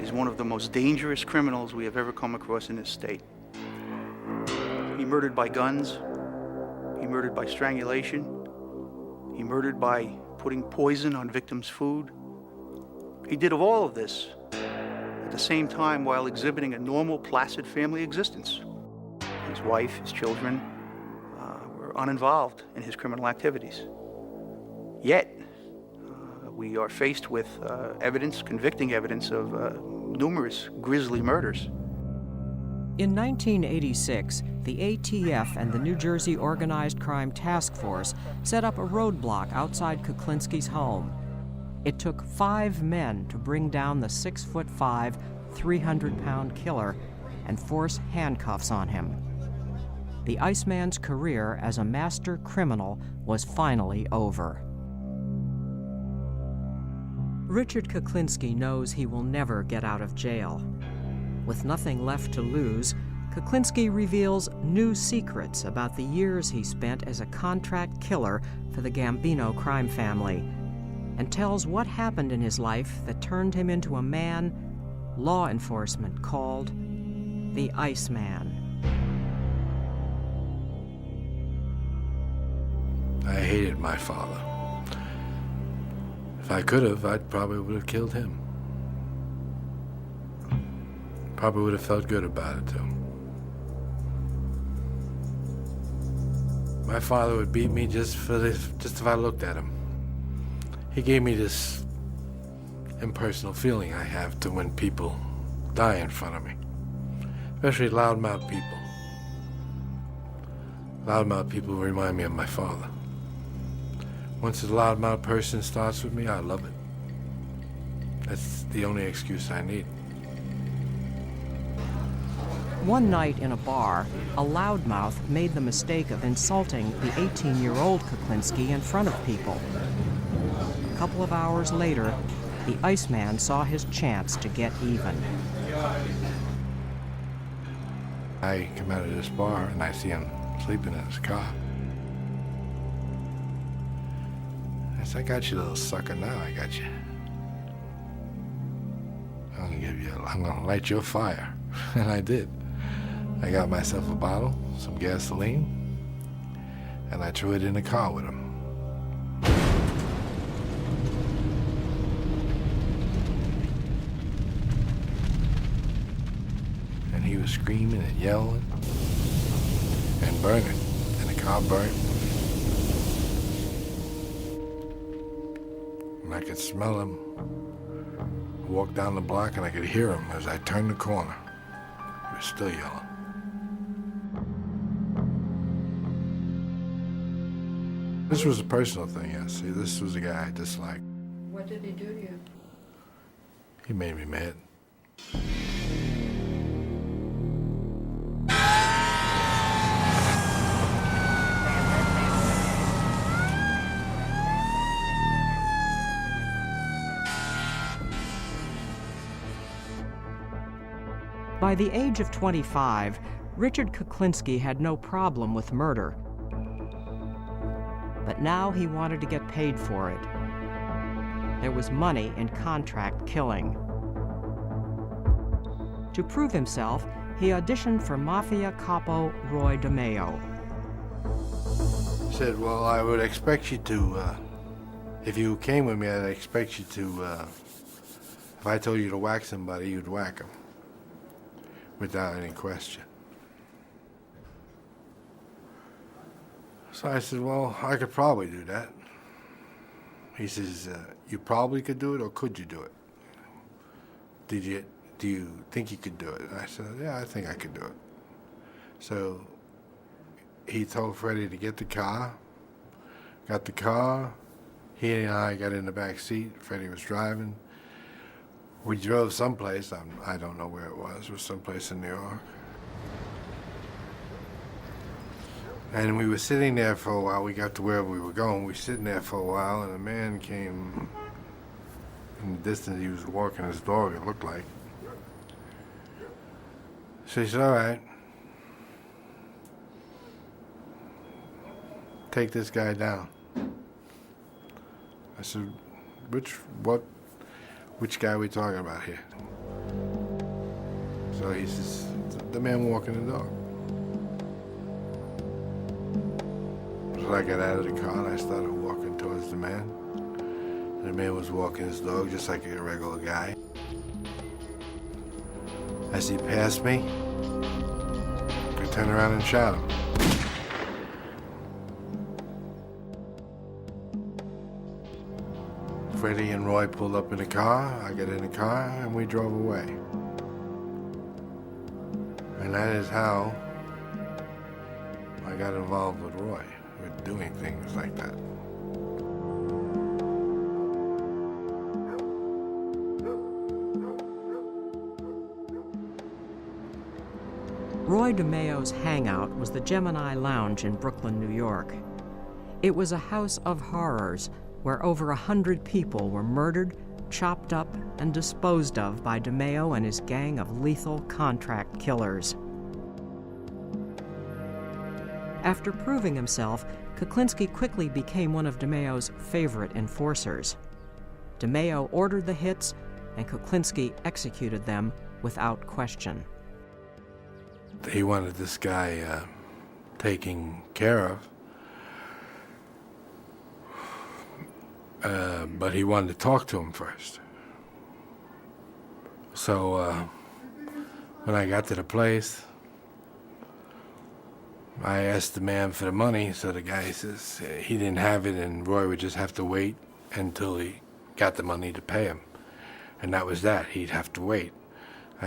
is one of the most dangerous criminals we have ever come across in this state. He murdered by guns. He murdered by strangulation. He murdered by putting poison on victims' food. He did all of this at the same time while exhibiting a normal, placid family existence. His wife, his children were uninvolved in his criminal activities. Yet, we are faced with convicting evidence of numerous grisly murders. In 1986, the ATF and the New Jersey Organized Crime Task Force set up a roadblock outside Kuklinski's home. It took 5 men to bring down the 6'5", 300-pound killer and force handcuffs on him. The Iceman's career as a master criminal was finally over. Richard Kuklinski knows he will never get out of jail. With nothing left to lose, Kuklinski reveals new secrets about the years he spent as a contract killer for the Gambino crime family, and tells what happened in his life that turned him into a man law enforcement called the Iceman. I hated my father. If I could have, I probably would have killed him. Probably would have felt good about it, too. My father would beat me just if I looked at him. He gave me this impersonal feeling I have to when people die in front of me, especially loudmouth people. Loudmouth people remind me of my father. Once a loudmouth person starts with me, I love it. That's the only excuse I need. One night in a bar, a loudmouth made the mistake of insulting the 18-year-old Kuklinski in front of people. A couple of hours later, the Iceman saw his chance to get even. I come out of this bar and I see him sleeping in his car. I said, I got you, little sucker, now I got you. I'm gonna light your fire. And I did. I got myself a bottle, some gasoline, and I threw it in the car with him. And he was screaming and yelling and burning, and the car burned. And I could smell him. I walked down the block and I could hear him as I turned the corner. He was still yelling. This was a personal thing, yes. See, this was a guy I disliked. What did he do to you? He made me mad. By the age of 25, Richard Kuklinski had no problem with murder. But now he wanted to get paid for it. There was money in contract killing. To prove himself, he auditioned for Mafia capo Roy DeMeo. Said, well, I would expect you to, if you came with me, I'd expect you to, if I told you to whack somebody, you'd whack him. Without any question. So I said, well, I could probably do that. He says, you probably could do it, or could you do it? Do you think you could do it? And I said, yeah, I think I could do it. So he told Freddie to get the car, got the car, he and I got in the back seat, Freddie was driving. We drove someplace, I don't know where it was someplace in New York. And we were sitting there for a while. We got to where we were going. We were sitting there for a while, and a man came in the distance. He was walking his dog, it looked like. So he said, all right, take this guy down. I said, which guy are we talking about here? So he says, the man walking the dog. So I got out of the car and I started walking towards the man. And the man was walking his dog just like a regular guy. As he passed me, I turned around and shot him. Freddie and Roy pulled up in the car, I got in the car, and we drove away. And that is how I got involved with Roy, with doing things like that. Roy DeMeo's hangout was the Gemini Lounge in Brooklyn, New York. It was a house of horrors where over 100 people were murdered, chopped up, and disposed of by DeMeo and his gang of lethal contract killers. After proving himself, Kuklinski quickly became one of DeMeo's favorite enforcers. DeMeo ordered the hits, and Kuklinski executed them without question. He wanted this guy taken care of. but he wanted to talk to him first. So when I got to the place, I asked the man for the money, so the guy says he didn't have it and Roy would just have to wait until he got the money to pay him. And that was that. He'd have to wait.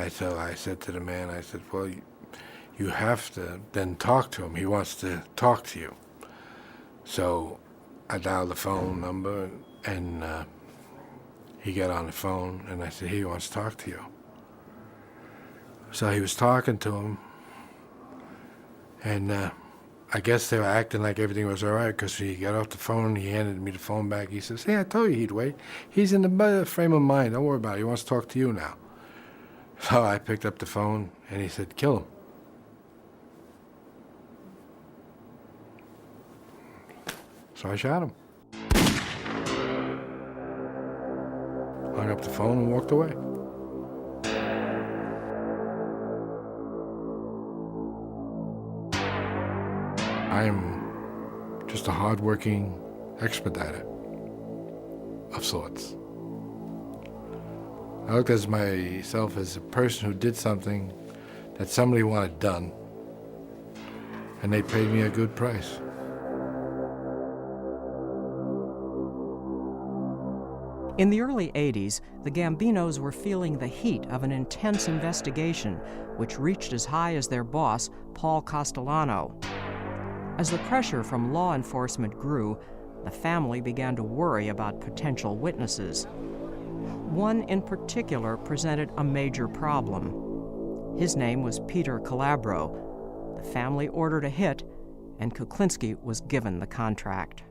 So I said to the man, I said, well, you have to then talk to him. He wants to talk to you. So I dialed the phone number, and he got on the phone, and I said, he wants to talk to you. So he was talking to him, and I guess they were acting like everything was all right, because he got off the phone, he handed me the phone back. He says, hey, I told you he'd wait. He's in the better frame of mind. Don't worry about it. He wants to talk to you now. So I picked up the phone, and he said, kill him. So I shot him. Hung up the phone and walked away. I'm just a hard-working expediter of sorts. I looked at myself as a person who did something that somebody wanted done, and they paid me a good price. In the early 80s, the Gambinos were feeling the heat of an intense investigation, which reached as high as their boss, Paul Castellano. As the pressure from law enforcement grew, the family began to worry about potential witnesses. One in particular presented a major problem. His name was Peter Calabro. The family ordered a hit, and Kuklinski was given the contract.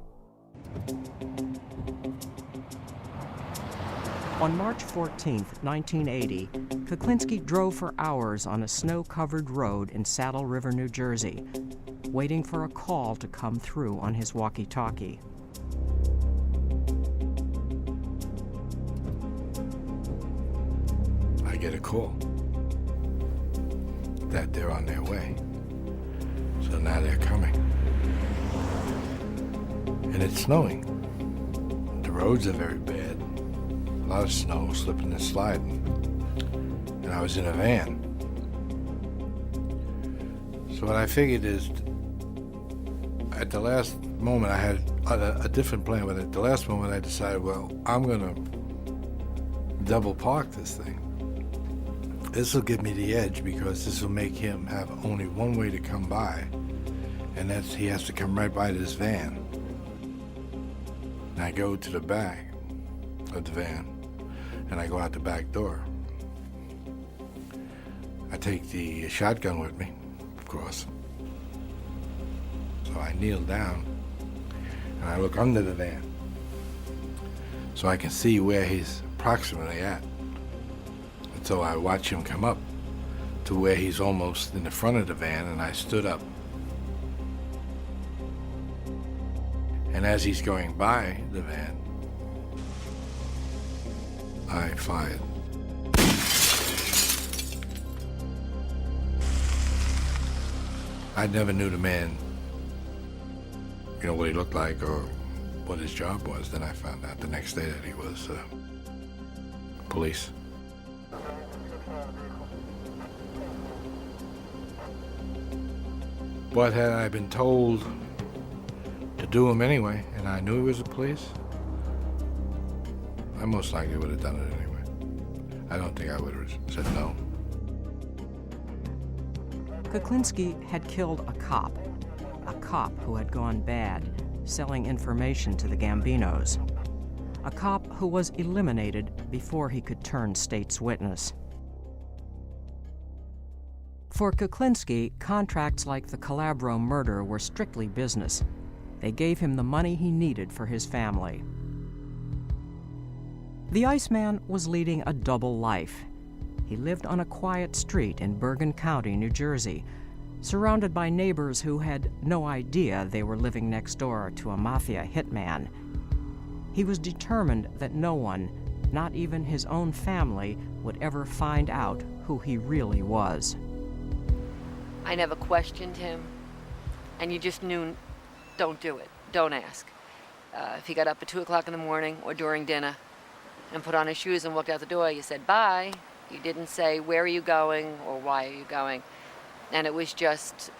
On March 14, 1980, Kuklinski drove for hours on a snow-covered road in Saddle River, New Jersey, waiting for a call to come through on his walkie-talkie. I get a call that they're on their way. So now they're coming. And it's snowing. The roads are very bad. A lot of snow, slipping and sliding. And I was in a van. So what I figured is, at the last moment I had a different plan, but at the last moment I decided, well, I'm gonna double park this thing. This will give me the edge, because this will make him have only one way to come by, and that's he has to come right by this van. And I go to the back of the van, and I go out the back door. I take the shotgun with me, of course. So I kneel down, and I look under the van, so I can see where he's approximately at. And so I watch him come up to where he's almost in the front of the van, and I stood up. And as he's going by the van, I fired. I never knew the man, you know, what he looked like or what his job was. Then I found out the next day that he was police. But had I been told to do him anyway, and I knew he was the police, I most likely would have done it anyway. I don't think I would have said no. Kuklinski had killed a cop who had gone bad, selling information to the Gambinos. A cop who was eliminated before he could turn state's witness. For Kuklinski, contracts like the Calabro murder were strictly business. They gave him the money he needed for his family. The Iceman was leading a double life. He lived on a quiet street in Bergen County, New Jersey, surrounded by neighbors who had no idea they were living next door to a Mafia hitman. He was determined that no one, not even his own family, would ever find out who he really was. I never questioned him, and you just knew, don't do it, don't ask. if he got up at 2 o'clock in the morning or during dinner and put on his shoes and walked out the door, you said bye. You didn't say, where are you going or why are you going? And it was just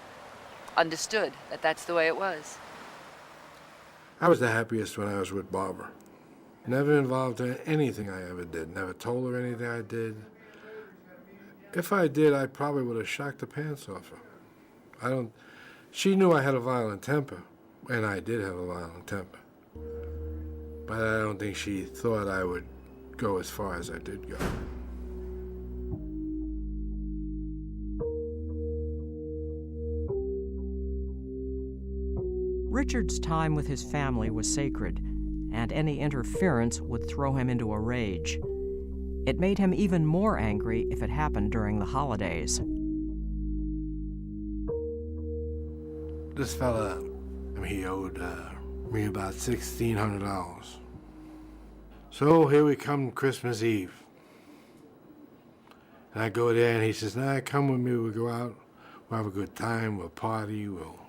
understood that that's the way it was. I was the happiest when I was with Barbara. Never involved in anything I ever did. Never told her anything I did. If I did, I probably would have shocked the pants off her. She knew I had a violent temper, and I did have a violent temper. But I don't think she thought I would go as far as I did go. Richard's time with his family was sacred, and any interference would throw him into a rage. It made him even more angry if it happened during the holidays. This fella, he owed me about $1,600. So here we come Christmas Eve. And I go there and he says, nah, come with me, we'll go out, we'll have a good time, we'll party, we'll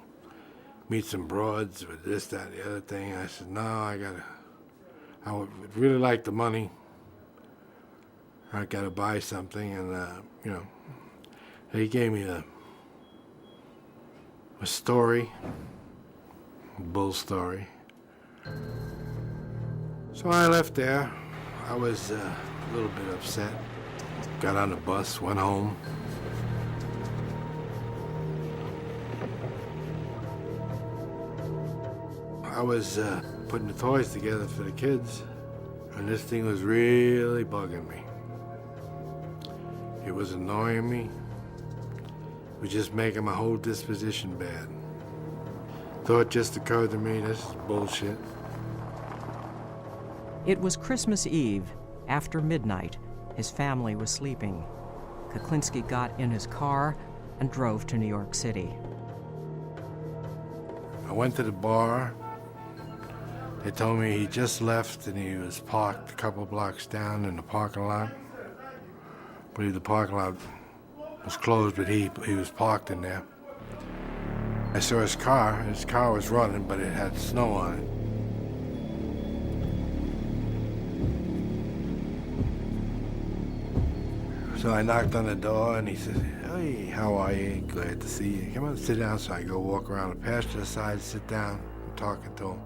meet some broads with this, that, the other thing. I said, no, I would really like the money. I gotta buy something, and he gave me a story, a bull story. So I left there. I was a little bit upset. Got on the bus, went home. I was putting the toys together for the kids, and this thing was really bugging me. It was annoying me. It was just making my whole disposition bad. Thought just occurred to me, this is bullshit. It was Christmas Eve, after midnight. His family was sleeping. Kuklinski got in his car and drove to New York City. I went to the bar. They told me he just left and he was parked a couple blocks down in the parking lot. I believe the parking lot was closed, but he was parked in there. I saw his car. His car was running, but it had snow on it. So I knocked on the door, and he said, hey, how are you? Glad to see you. Come on, sit down. So I go walk around the passenger side, sit down. I'm talking to him.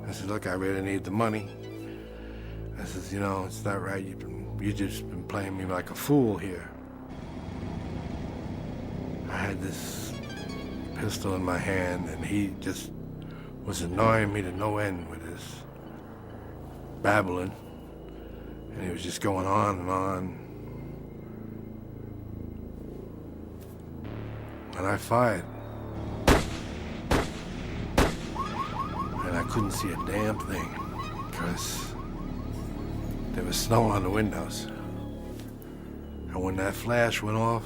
I said, look, I really need the money. I says, it's not right. You just been playing me like a fool here. I had this pistol in my hand, and he just was annoying me to no end with his babbling. And he was just going on and on. And I fired. And I couldn't see a damn thing because there was snow on the windows. And when that flash went off,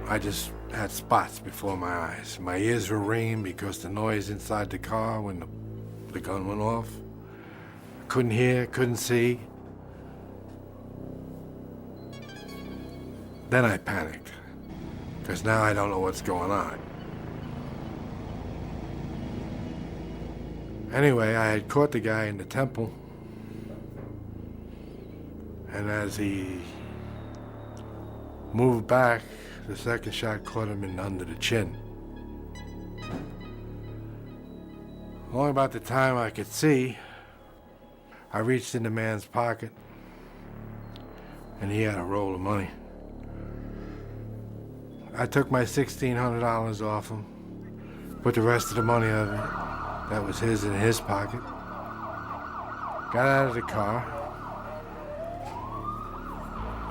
I just had spots before my eyes. My ears were ringing because the noise inside the car when the gun went off. I couldn't hear, couldn't see. Then I panicked, because now I don't know what's going on. Anyway, I had caught the guy in the temple, and as he moved back, the second shot caught him under the chin. Only about the time I could see, I reached in the man's pocket, and he had a roll of money. I took my $1,600 off him, put the rest of the money of it, that was his, in his pocket, got out of the car,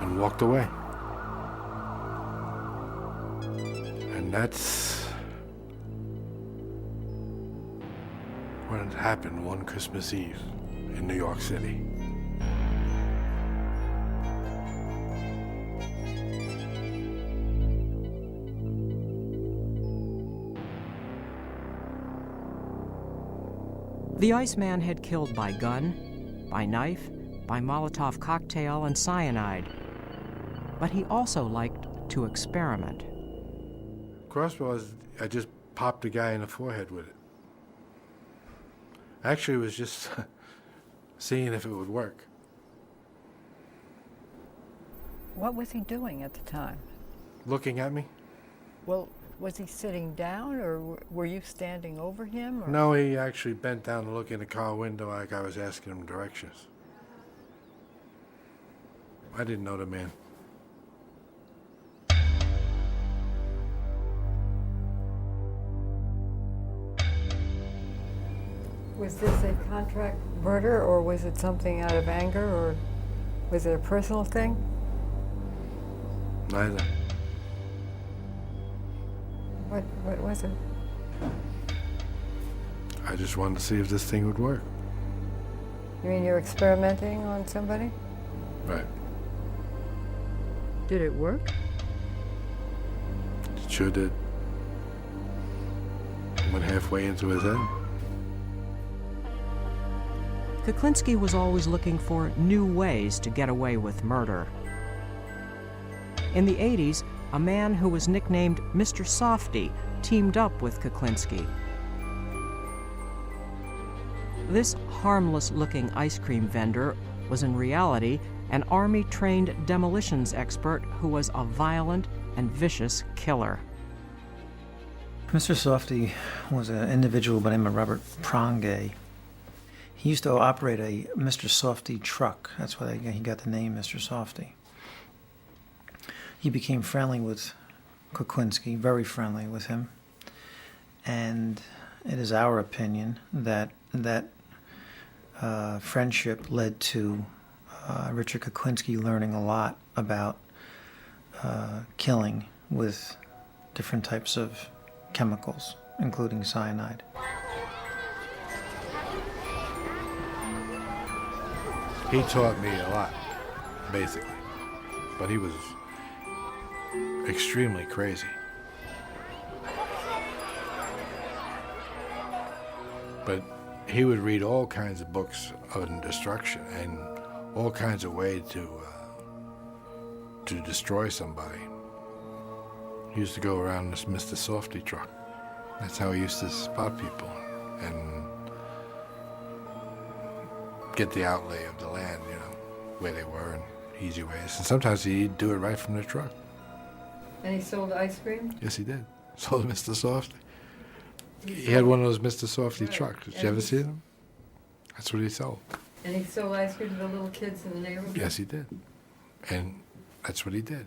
and walked away. And that's what had happened one Christmas Eve in New York City. The Iceman had killed by gun, by knife, by Molotov cocktail, and cyanide. But he also liked to experiment. Crossbows, I just popped the guy in the forehead with it. Actually, it was just seeing if it would work. What was he doing at the time? Looking at me? Well, was he sitting down, or were you standing over him? Or? No, he actually bent down to look in the car window like I was asking him directions. I didn't know the man. Was this a contract murder, or was it something out of anger, or was it a personal thing? Neither. What was it? I just wanted to see if this thing would work. You mean you're experimenting on somebody? Right. Did it work? It sure did. Went halfway into his head. Kuklinski was always looking for new ways to get away with murder. In the 80s, a man who was nicknamed Mr. Softy teamed up with Kuklinski. This harmless-looking ice cream vendor was in reality an Army-trained demolitions expert who was a violent and vicious killer. Mr. Softy was an individual by the name of Robert Prongay. He used to operate a Mr. Softy truck. That's why he got the name Mr. Softy. He became friendly with Kuklinski, very friendly with him. And it is our opinion that friendship led to Richard Kuklinski learning a lot about killing with different types of chemicals, including cyanide. He taught me a lot, basically. But he was extremely crazy. But he would read all kinds of books on destruction and all kinds of ways to destroy somebody. He used to go around this Mr. Softy truck. That's how he used to spot people and get the outlay of the land, you know, where they were and easy ways. And sometimes he'd do it right from the truck. And he sold ice cream? Yes, he did. Sold Mr. Softy. He had one of those Mr. Softy trucks. Did you ever see them? That's what he sold. And he sold ice cream to the little kids in the neighborhood? Yes, he did. And that's what he did.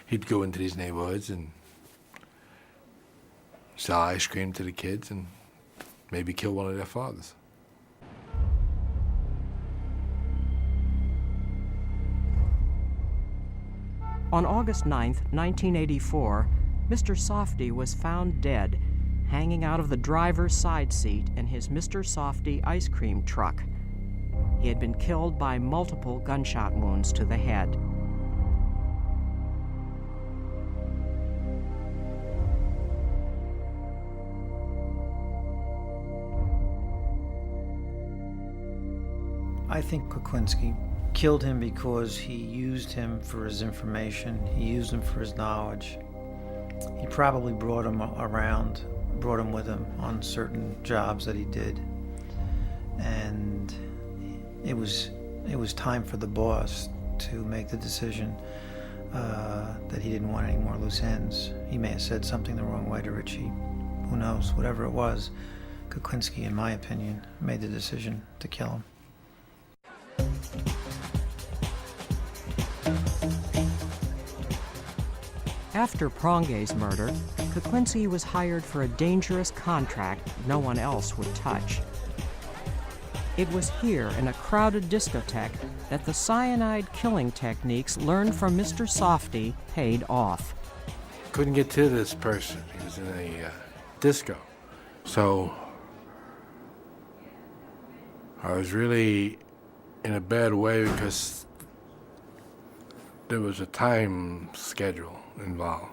He'd go into these neighborhoods and sell ice cream to the kids and maybe kill one of their fathers. On August 9, 1984, Mr. Softy was found dead, hanging out of the driver's side seat in his Mr. Softy ice cream truck. He had been killed by multiple gunshot wounds to the head. I think Kuklinski killed him because he used him for his information, he used him for his knowledge. He probably brought him around, brought him with him on certain jobs that he did. And it was time for the boss to make the decision that he didn't want any more loose ends. He may have said something the wrong way to Richie. Who knows? Whatever it was, Kuklinski, in my opinion, made the decision to kill him. After Prongay's murder, Kuklinski was hired for a dangerous contract no one else would touch. It was here, in a crowded discotheque, that the cyanide killing techniques learned from Mr. Softy paid off. Couldn't get to this person. He was in a disco. So I was really in a bad way because there was a time schedule involved.